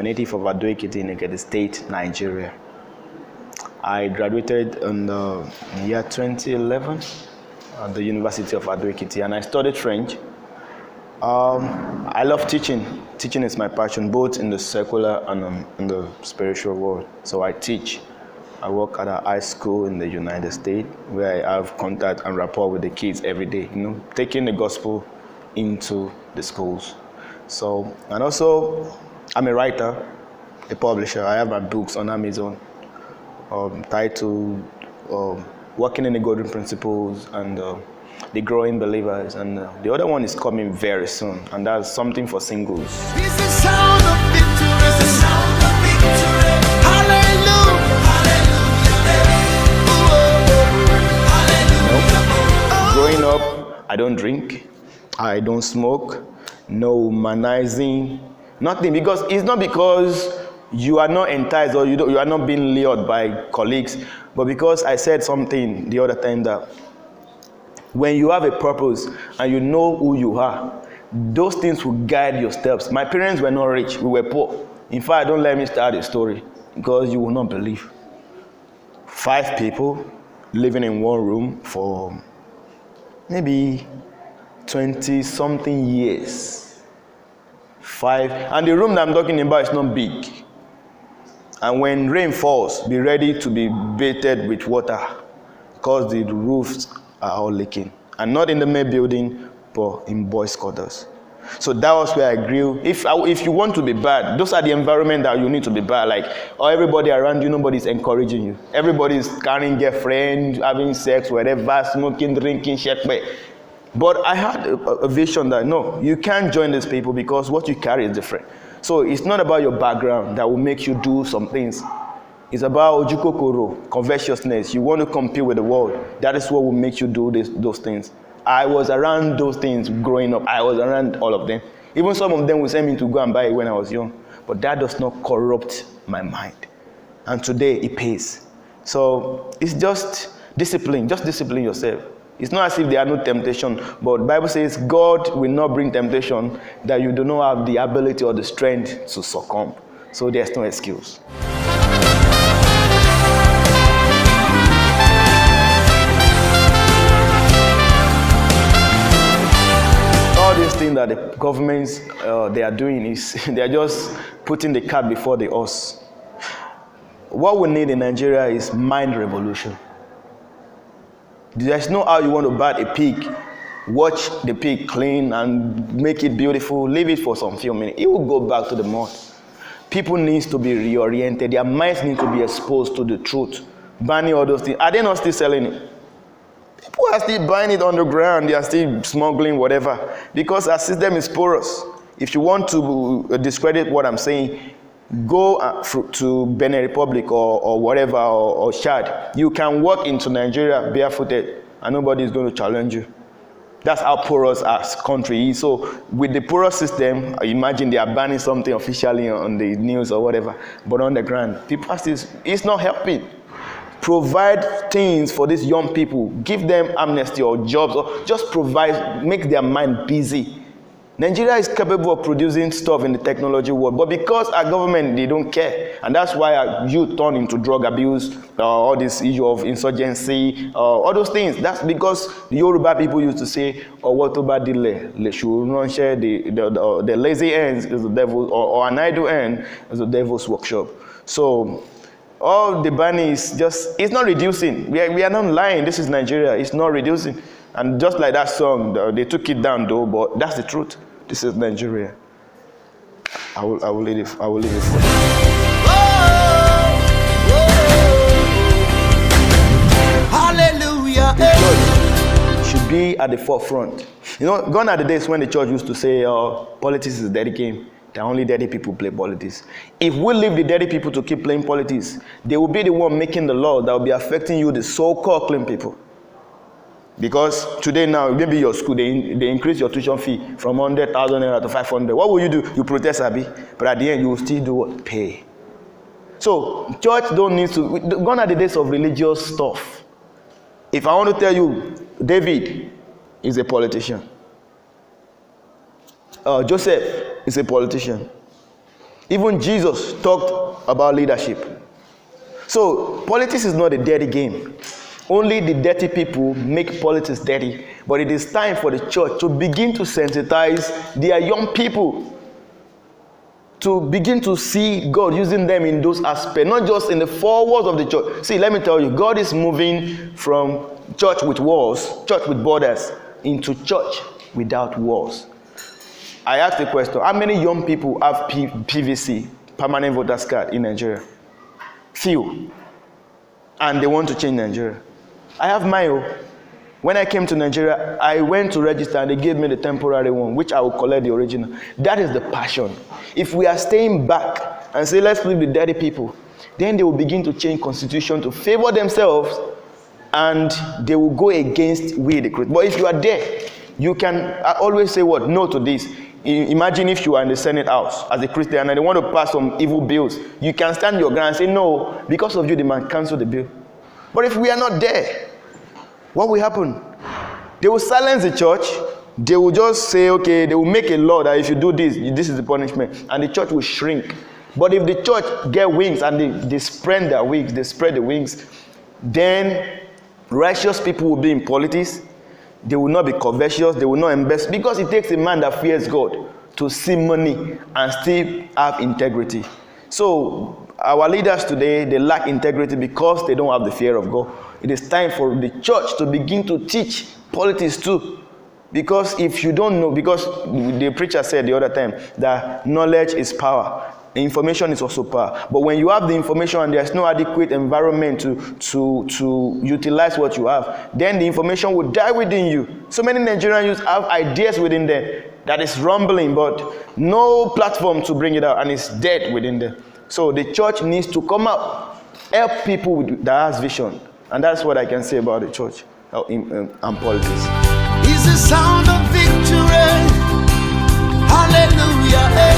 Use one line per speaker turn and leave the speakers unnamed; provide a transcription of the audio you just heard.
native of Ado-Ekiti in Ekiti State, Nigeria. I graduated in the year 2011 at the University of Ado-Ekiti, and I studied French. I love teaching. Teaching is my passion, both in the secular and in the spiritual world. So I teach. I work at a high school in the United States where I have contact and rapport with the kids every day, taking the gospel into the schools. So, and also, I'm a writer, a publisher. I have my books on Amazon titled Working in the Golden Principles and The Growing Believers. And the other one is coming very soon, and that's something for singles.
It's the sound of victory. It's the sound of victory. Hallelujah. Hallelujah.
Growing up, I don't drink, I don't smoke, no humanizing, nothing. Because it's not because you are not enticed or you are not being lured by colleagues, but because I said something the other time that when you have a purpose and you know who you are, those things will guide your steps. My parents were not rich, we were poor. In fact, don't let me start a story because you will not believe. 5 people living in one room for maybe 20-something years. 5, and the room that I'm talking about is not big. And when rain falls, be ready to be bathed with water because the roofs are all leaking. And not in the main building, but in boys' quarters. So that was where I grew. If you want to be bad, those are the environment that you need to be bad. Like, everybody around you, nobody's encouraging you. Everybody's carrying girlfriend, having sex, whatever, smoking, drinking, shekbe. But I had a vision that, no, you can't join these people because what you carry is different. So it's not about your background that will make you do some things. It's about ojukokoro, covetousness. You want to compete with the world. That is what will make you do those things. I was around those things growing up. I was around all of them. Even some of them would send me to go and buy it when I was young. But that does not corrupt my mind. And today it pays. So it's just discipline. Just discipline yourself. It's not as if there are no temptation, but the Bible says God will not bring temptation that you do not have the ability or the strength to succumb. So there's no excuse. All these things that the governments they are doing is they are just putting the cart before the horse. What we need in Nigeria is mind revolution. There's no how you want to bat a pig. Watch the pig clean and make it beautiful. Leave it for some few minutes. It will go back to the mud. People need to be reoriented. Their minds need to be exposed to the truth. Banning all those things. Are they not still selling it? People are still buying it on the ground. They are still smuggling whatever. Because our system is porous. If you want to discredit what I'm saying, go to Benin Republic or whatever, or Chad. You can walk into Nigeria barefooted and nobody is going to challenge you. That's how porous our country is. So with the porous system, imagine they are banning something officially on the news or whatever, but on the ground, people are still, it's not helping. Provide things for these young people. Give them amnesty or jobs, or just provide, make their mind busy. Nigeria is capable of producing stuff in the technology world, but because our government, they don't care. And that's why our youth turn into drug abuse, all this issue of insurgency, all those things. That's because the Yoruba people used to say, "Owotoba dile, the lazy ends is the devil, or an idle end is the devil's workshop." So all the banning is just, it's not reducing. We are not lying. This is Nigeria. It's not reducing. And just like that song, they took it down though, but that's the truth. This is Nigeria. I will leave it for you.
Hallelujah.
The church should be at the forefront. Gone are the days when the church used to say, politics is a dirty game. That only dirty people play politics. If we leave the dirty people to keep playing politics, they will be the one making the law that will be affecting you, the so-called clean people. Because today now, maybe your school, they increase your tuition fee from 100,000 naira to 500. What will you do? You protest, Abi. But at the end, you will still do what? Pay. So, church don't need to, gone are the days of religious stuff. If I want to tell you, David is a politician. Joseph is a politician. Even Jesus talked about leadership. So politics is not a dirty game. Only the dirty people make politics dirty. But it is time for the church to begin to sensitize their young people, to begin to see God using them in those aspects, not just in the four walls of the church. See, let me tell you, God is moving from church with walls, church with borders, into church without walls. I asked the question, how many young people have PVC, permanent voters card, in Nigeria? Few. And they want to change Nigeria. I have mine. When I came to Nigeria, I went to register and they gave me the temporary one, which I will collect the original. That is the passion. If we are staying back and say, let's leave the dirty people, then they will begin to change constitution to favor themselves, and they will go against we the Christians. But if you are there, you can always say what? No to this. Imagine if you are in the Senate House as a Christian and they want to pass some evil bills. You can stand your ground and say, no, because of you, they might cancel the bill. But if we are not there, what will happen? They will silence the church. They will just say, okay, they will make a law that if you do this, this is the punishment. And the church will shrink. But if the church get wings and they spread their wings, they spread the wings, then righteous people will be in politics. They will not be covetous. They will not invest. Because it takes a man that fears God to see money and still have integrity. So our leaders today, they lack integrity because they don't have the fear of God. It is time for the church to begin to teach politics too. Because if you don't know, because the preacher said the other time that knowledge is power. Information is also power. But when you have the information and there's no adequate environment to utilize what you have, then the information will die within you. So many Nigerian youth have ideas within them that is rumbling, but no platform to bring it out, and it's dead within them. So the church needs to come out, help people that has vision. And that's what I can say about the church and politics.
Is the sound of victory. Hallelujah.